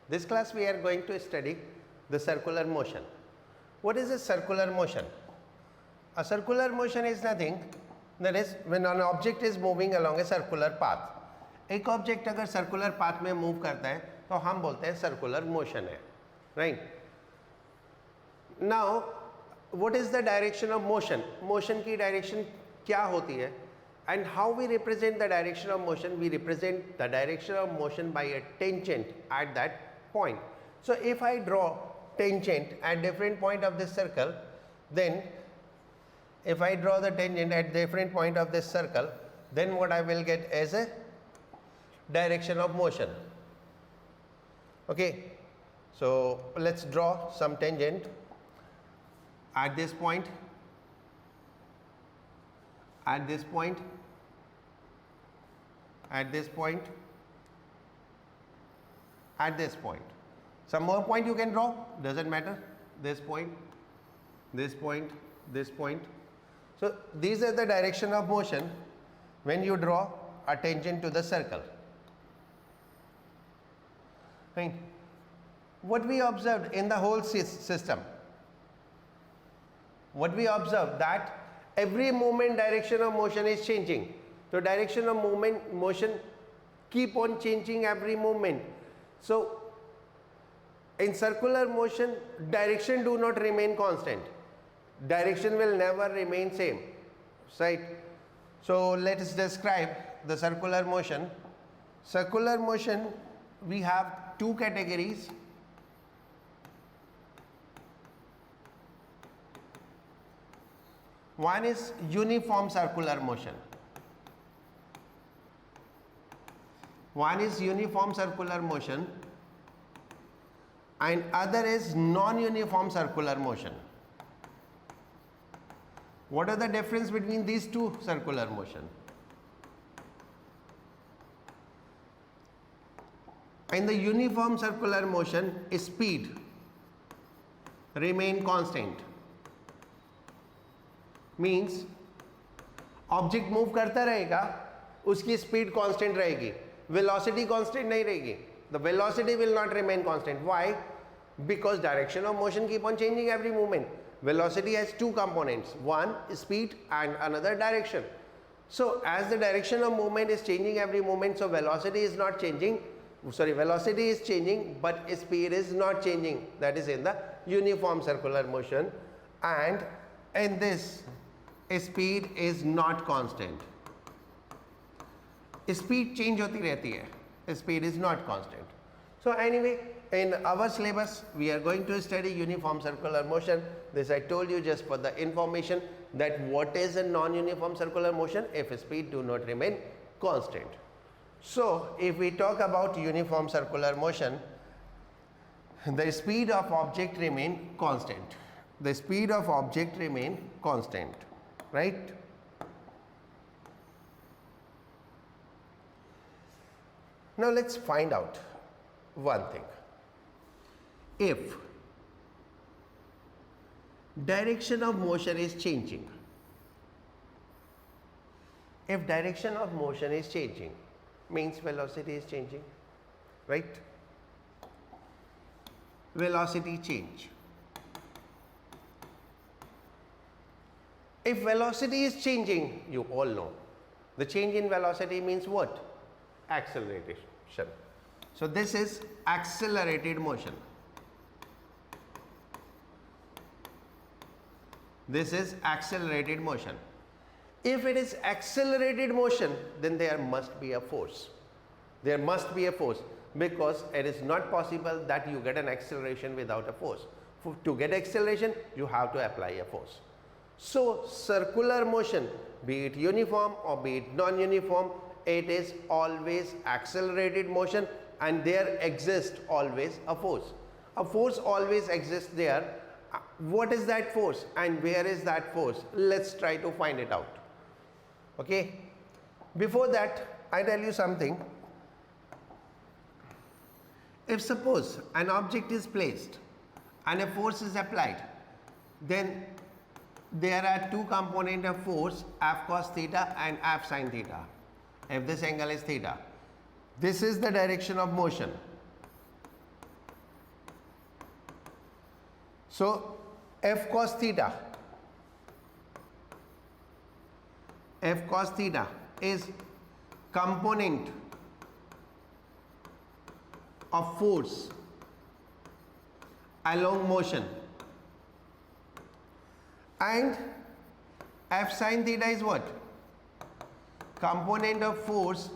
This class we are going to study the circular motion. What is a circular motion? A circular motion is nothing, that is when an object is moving along a circular path. एक object अगर circular path में move करता है तो हम बोलते हैं circular motion है, right. Now what is the direction of motion? Motion की डायरेक्शन क्या होती है? And how we represent the direction of motion? We represent the direction of motion by a tangent at that point. So if I draw tangent at different point of this circle, then if I draw the tangent at different point of this circle, then what I will get as a direction of motion. Okay, so let's draw some tangent at this point, at this point, at this point, at this point. Some more point you can draw, doesn't matter. This point, this point, this point. So these are the direction of motion when you draw a tangent to the circle. Right. What we observed in the whole system, what we observed that every movement direction of motion is changing. So direction of motion keep on changing every movement. So in circular motion direction do not remain constant. Direction will never remain same, right? So let us describe the circular motion. Circular motion, we have two categories. One is uniform circular motion. One is uniform circular motion and other is non-uniform circular motion. What are the difference between these two circular motion? In the uniform circular motion, speed remain constant. Means object move करता रहेगा, उसकी speed constant रहेगी, velocity constant नहीं रहेगी. The velocity will not remain constant. Why? Because direction of motion keep on changing every movement. Velocity has two components, one speed and another direction. So as the direction of movement is changing every moment, so velocity is not changing, velocity is changing but speed is not changing. That is in the uniform circular motion, and in this speed is not constant. Speed change होती रहती है, speed is not constant. So anyway, in our syllabus we are going to study uniform circular motion. This I told you just for the information that what is a non-uniform circular motion if speed do not remain constant. So if we talk about uniform circular motion, the speed of object remain constant. The speed of object remain constant, right? Now let's find out one thing. If direction of motion is changing, if direction of motion is changing, means velocity is changing, right? Velocity change. If velocity is changing, you all know the change in velocity means what? Acceleration. So this is accelerated motion. This is accelerated motion. If it is accelerated motion, then there must be a force. There must be a force, because it is not possible that you get an acceleration without a force. To get acceleration, you have to apply a force. So circular motion, be it uniform or be it non-uniform, it is always accelerated motion, and there exists always a force. A force always exists there. What is that force and where is that force? Let's try to find it out. Okay, before that I tell you something. If suppose an object is placed and a force is applied, then there are two components of force, F cos theta and F sin theta. If this angle is theta, this is the direction of motion. So F cos theta is component of force along motion, and F sin theta is what? Component of force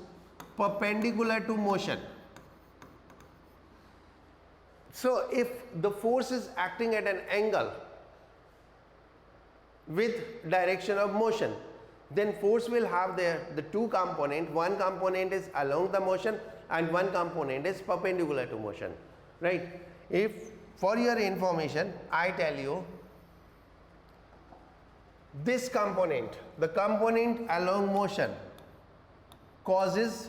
perpendicular to motion. So if the force is acting at an angle with direction of motion, then force will have the two component. One component is along the motion and one component is perpendicular to motion, right? If for your information I tell you this component, the component along motion causes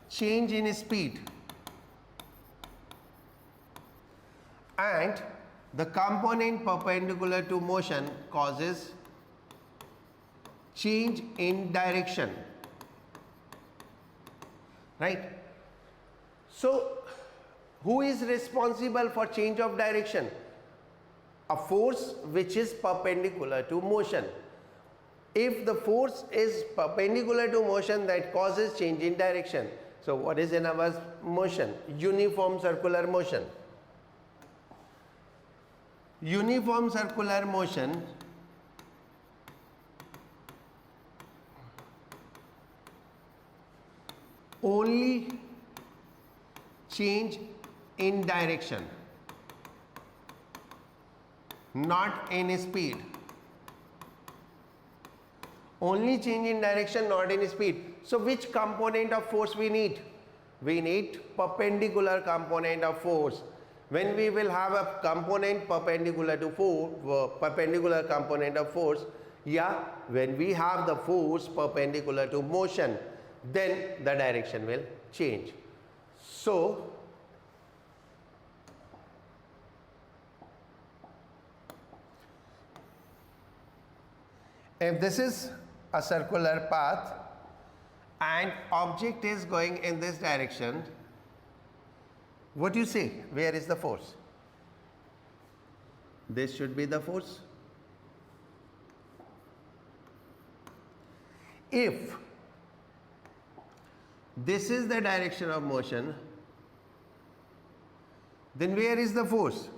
change in speed, and the component perpendicular to motion causes change in direction, right? So who is responsible for change of direction? A force which is perpendicular to motion. If the force is perpendicular to motion, that causes change in direction. So what is in our motion? Uniform circular motion. Uniform circular motion only change in direction, not in speed. Only change in direction, not in speed. So which component of force we need? We need perpendicular component of force. When we will have a component perpendicular to force, perpendicular component of force, yeah, when we have the force perpendicular to motion, then the direction will change. So if this is a circular path and object is going in this direction, what do you say? Where is the force? This should be the force. If this is the direction of motion, then where is the force?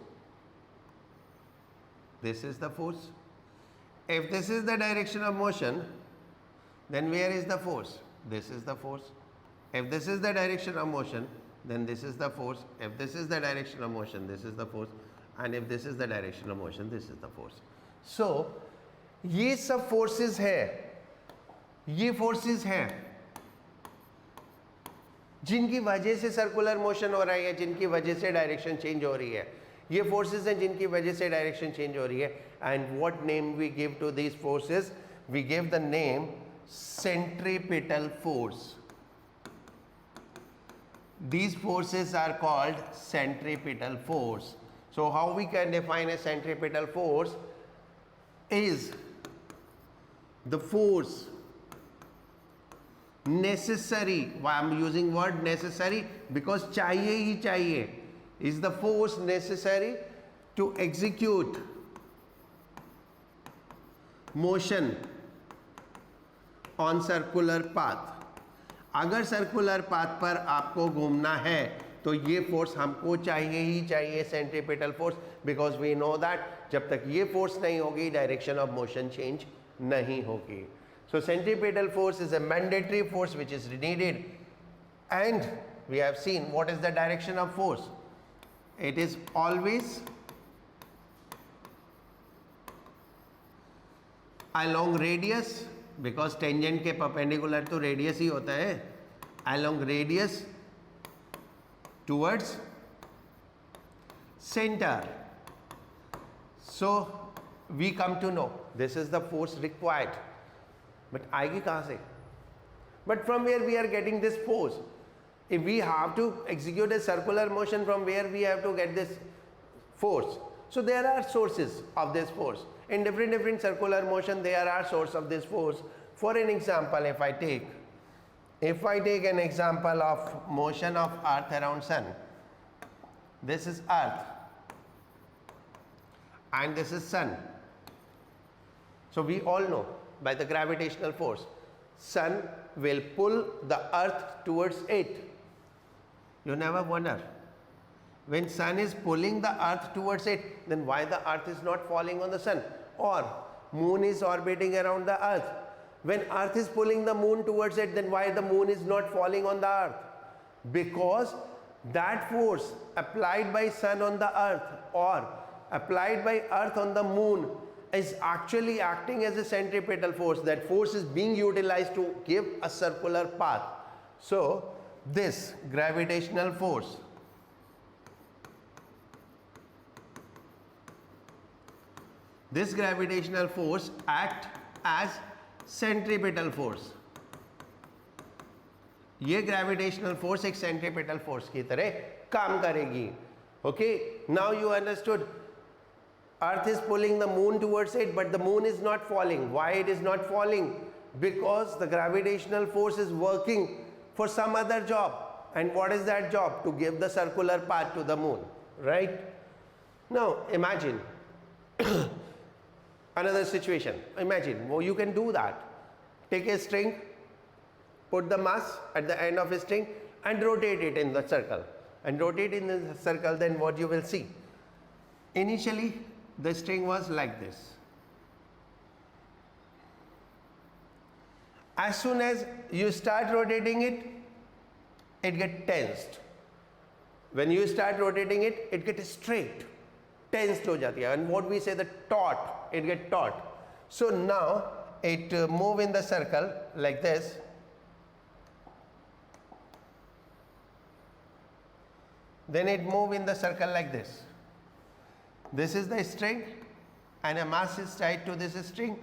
This is the force. If this is the direction of motion, then where is the force? This is the force. If this is the direction of motion, then this is the force. If this is the direction of motion, this is the force. And if this is the direction of motion, this is the force. So ये सब forces है, ये forces हैं जिनकी वजह से circular motion हो रहा है, जिनकी वजह से डायरेक्शन चेंज हो रही है. ये फोर्सेस हैं जिनकी वजह से डायरेक्शन चेंज हो रही है. And what name we give to these forces? We give the name centripetal force. These forces are called centripetal force. So how we can define a centripetal force is the force necessary. Why I'm using word necessary? Because चाहिए ही चाहिए is the force necessary to execute motion on circular path. अगर circular path पर आपको घूमना है तो ये फोर्स हमको चाहिए ही चाहिए, centripetal force, because we know that जब तक ये फोर्स नहीं होगी डायरेक्शन ऑफ मोशन चेंज नहीं होगी. So centripetal force is a mandatory force which is needed, and we have seen what is the direction of force. It is always along radius, because tangent के perpendicular तो radius ही होता है, along radius towards center. So we come to know this is the force required, but आएगी कहाँ से? But from where we are getting this force? If we have to execute a circular motion, from where we have to get this force? So there are sources of this force. In different circular motion, there are sources of this force. For an example, if I take an example of motion of Earth around Sun, this is Earth. and this is sun. So we all know by the gravitational force, sun will pull the earth towards it. You never wonder, when sun is pulling the earth towards it, then why the earth is not falling on the sun? Or moon is orbiting around the earth. When earth is pulling the moon towards it, then why the moon is not falling on the earth? Because that force applied by sun on the earth or applied by earth on the moon is actually acting as a centripetal force. That force is being utilized to give a circular path. So this gravitational force act as centripetal force. ये gravitational force एक centripetal force की तरह काम करेगी. Okay, now you understood. Earth is pulling the moon towards it, but the moon is not falling. Why it is not falling? Because the gravitational force is working for some other job. And what is that job? To give the circular path to the moon, right? Now imagine another situation. Imagine, well, you can do that. Take a string, put the mass at the end of a string and rotate it in the circle. And rotate in the circle, then what you will see? Initially, the string was like this. As soon as you start rotating it, it gets tensed. When you start rotating it, it gets straight. Tensed हो जाती है. And what we say, the taut, it get taut. So now it move in the circle like this. Then it move in the circle like this. This is the string and a mass is tied to this string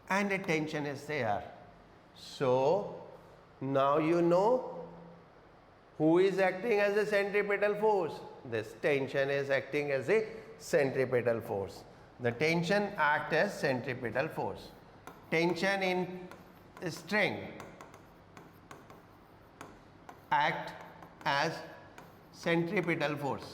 and a tension is there. So now you know who is acting as a centripetal force. This tension is acting as a centripetal force. The tension acts as centripetal force. Tension in string act as centripetal force.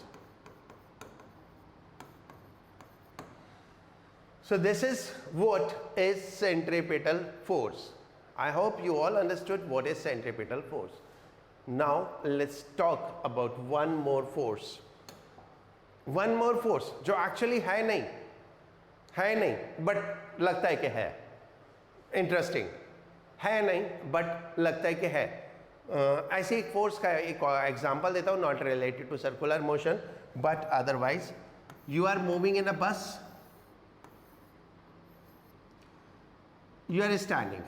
So this is what is centripetal force. I hope you all understood what is centripetal force. Now let's talk about one more force. One more force जो actually है नहीं but लगता है कि है. Interesting है नहीं but लगता है कि है. ऐसी एक फोर्स का एक एग्जांपल देता हूँ, not related to circular motion but otherwise. You are moving in a bus, you are standing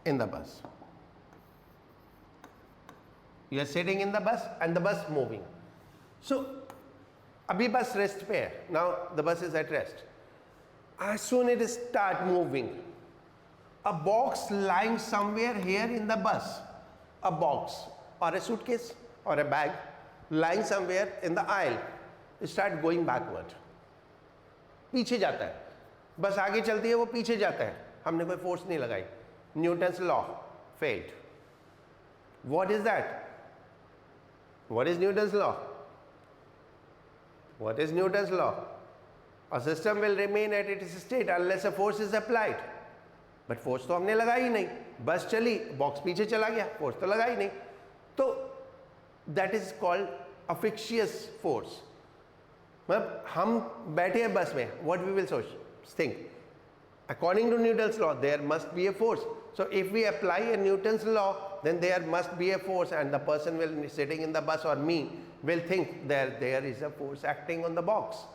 in the bus, you are sitting in the bus and the bus moving. So अभी bus rest पे है. Now the bus is at rest. As soon as it start moving, a box lying somewhere here in the bus, a box or a suitcase or a bag lying somewhere in the aisle, start going backward. पीछे जाता है. बस आगे चलती है, वो पीछे जाता है. हमने कोई फोर्स नहीं लगाई. Newton's law failed. What is that? What is Newton's law? What is Newton's law? A system will remain at its state unless a force is applied. But force तो हमने लगाई ही नहीं. बस चली, बॉक्स पीछे चला गया, फोर्स तो लगाई नहीं. तो that is called a fictitious force. मतलब हम बैठे हैं बस में, what we will think? According to Newton's law, there must be a force. So if we apply a Newton's law, then there must be a force, and the person will sitting in the bus or me will think that there is a force acting on the box.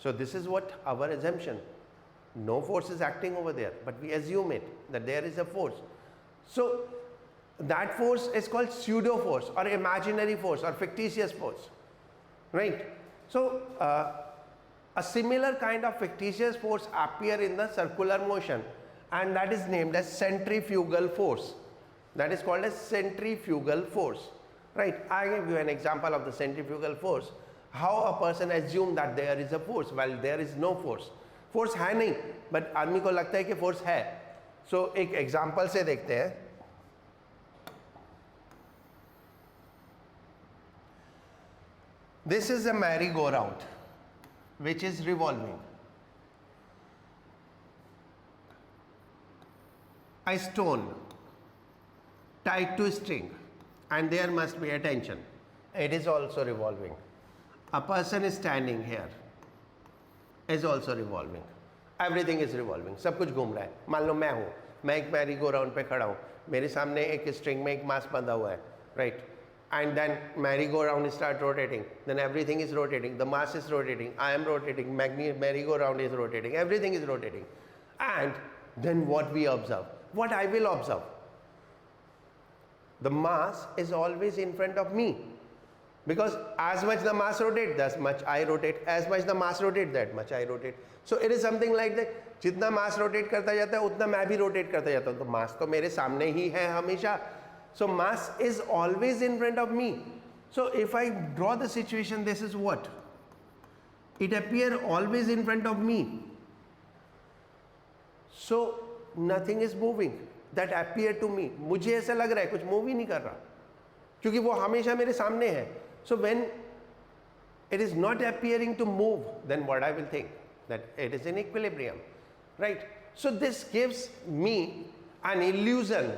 So this is what our assumption. No force is acting over there, but we assume it that there is a force. So that force is called pseudo force or imaginary force or fictitious force, right? So a similar kind of fictitious force appear in the circular motion, and that is named as centrifugal force. That is called as centrifugal force, right? I give you an example of the centrifugal force. How a person assume that there is a force while there is no force. Force है नहीं but आदमी को लगता है कि force है. So एक example से देखते हैं. This is a merry-go-round. which is revolving. A stone tied to a string, and there must be a tension. It is also revolving. A person is standing here, is also revolving. Everything is revolving. सब कुछ घूम रहा है. मान लो मैं हूँ, मैं एक मैरी गो राउंड पे खड़ा हूँ, मेरे सामने एक स्ट्रिंग में एक मास बंधा हुआ है, right? And then merry go round start rotating. Then everything is rotating. The mass is rotating. I am rotating. Merry go round is rotating. Everything is rotating. And then what we observe? What I will observe? The mass is always in front of me. Because as much the mass rotates, that much I rotate. As much the mass rotates, that much I rotate. So it is something like that. जितना mass rotate करता जाता है उतना मैं भी rotate करता जाता हूँ. तो mass तो मेरे सामने ही है हमेशा. So mass is always in front of me. So if I draw the situation, this is what? It appears always in front of me. So nothing is moving. That appear to me. मुझे ऐसा लग रहा है कुछ move ही नहीं कर रहा क्योंकि वो हमेशा मेरे सामने है. So when it is not appearing to move, then what I will think? That it is in equilibrium, right? So this gives me an illusion.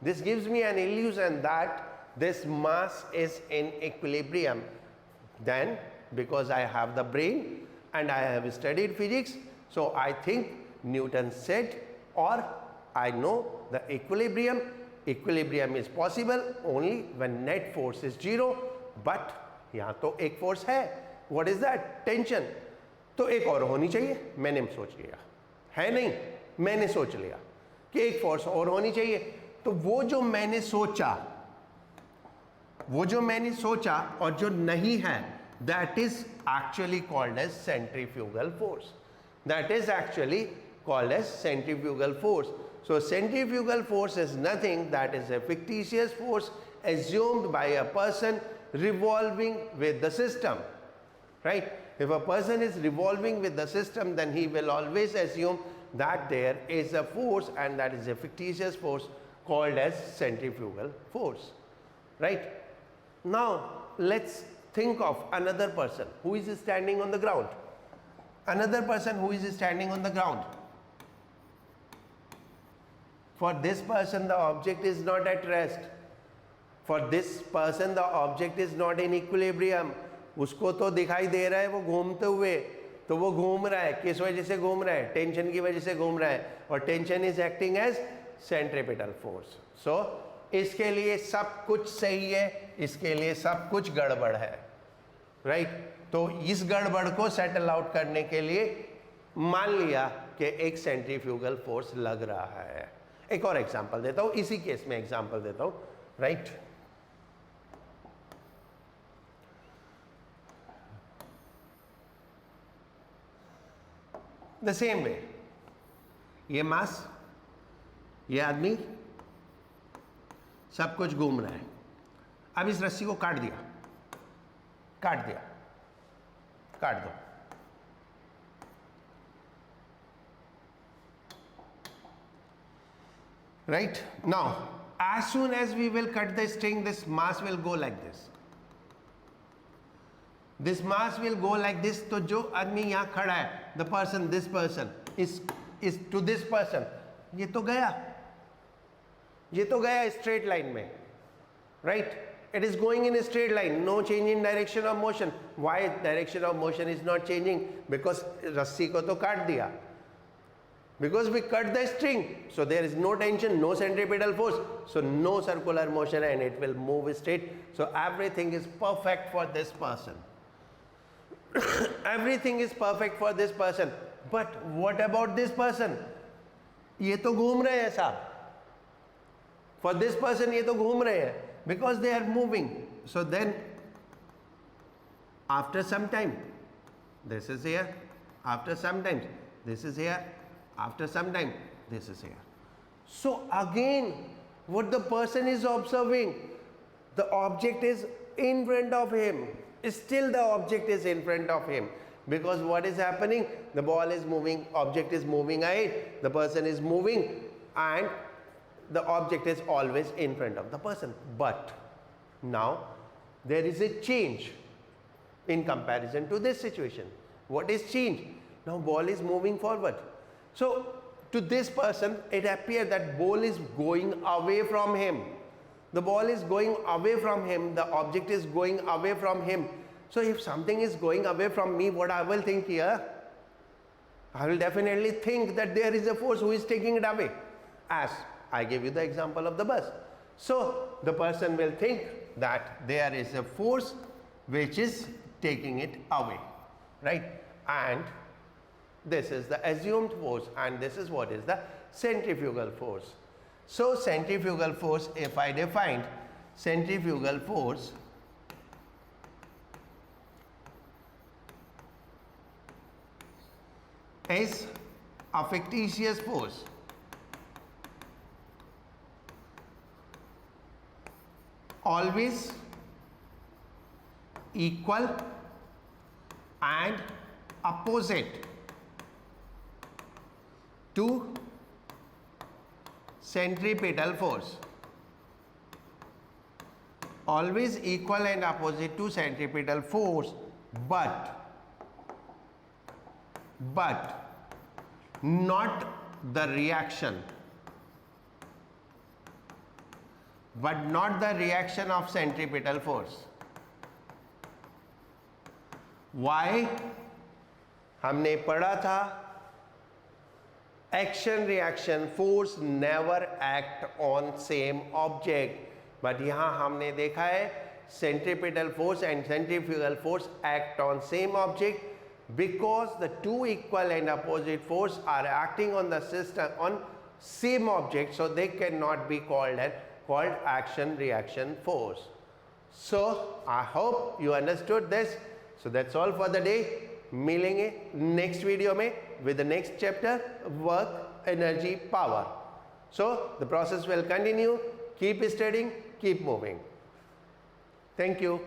This gives me an illusion that this mass is in equilibrium. Then, because I have the brain and I have studied physics, so I think Newton said, or I know the equilibrium. Equilibrium is possible only when net force is 0, but यहाँ तो एक force है. What is that? Tension. तो एक और होनी चाहिए. मैंने सोच लिया. है नहीं, मैंने सोच लिया कि एक force और होनी चाहिए. तो वो जो मैंने सोचा और जो नहीं है, that is actually called as centrifugal force. That is actually called as centrifugal force. So centrifugal force is nothing, that is a fictitious force assumed by a person revolving with the system, right? If a person is revolving with the system, then he will always assume that there is a force, and that is a fictitious force called as centrifugal force, right? Now let's think of another person who is standing on the ground. Another person who is standing on the ground. For this person, the object is not at rest. For this person, the object is not in equilibrium. उसको तो दिखाई दे रहा है वो घूमते हुए, तो वो घूम रहा है. किस वजह से घूम रहा है? टेंशन की वजह से घूम रहा है. और tension is acting as centripetal force. So इसके लिए सब कुछ सही है, इसके लिए सब कुछ गड़बड़ है, राइट? तो इस गड़बड़ को सेटल आउट करने के लिए मान लिया कि एक सेंट्रीफ्यूगल फोर्स लग रहा है. एक और एग्जांपल देता हूं, इसी केस में एग्जांपल देता हूं, राइट? द सेम वे, ये मास, ये आदमी, सब कुछ घूम रहा है. अब इस रस्सी को काट दिया, काट दिया, काट दो. Right? Now, as soon as we will cut the string, this mass will go like this. This mass will go like this. तो जो आदमी यहाँ खड़ा है, the person, this person is to this person. ये तो गया, ये तो गया straight line में, right? It is going in a straight line, no change in direction of motion. Why direction of motion is not changing? Because रस्सी को तो काट दिया. Because we cut the string, so there is no tension, no centripetal force, so no circular motion, and it will move straight. So everything is perfect for this person. Everything is perfect for this person. But what about this person? ये तो घूम रहे हैं साहब. For this person ये तो घूम रहे हैं, because they are moving. So then after some time, this is here. After some time, this is here. After some time, this is here. So again, what the person is observing, the object is in front of him. Still the object is in front of him. Because what is happening? The ball is moving, object is moving ahead, the person is moving, and the object is always in front of the person. But now there is a change in comparison to this situation. What is changed? Now ball is moving forward. So to this person, it appears that ball is going away from him. The ball is going away from him. The object is going away from him. So if something is going away from me, what I will think here? I will definitely think that there is a force who is taking it away. As I gave you the example of the bus. So the person will think that there is a force which is taking it away, right? And this is the assumed force, and this is what is the centrifugal force. So centrifugal force, if I defined centrifugal force is a fictitious force always equal and opposite to centripetal force. Always equal and opposite to centripetal force, but not the reaction, of centripetal force. Why? हमने पढ़ा था action reaction force never act on same object, but यहाँ हमने देखा है centripetal force and centrifugal force act on same object because the two equal and opposite force are acting on the system on same object, so they cannot be called action reaction force. So I hope you understood this. So that's all for the day. मिलेंगे next video में with the next chapter, work, energy, power. So the process will continue. Keep studying, keep moving. Thank you.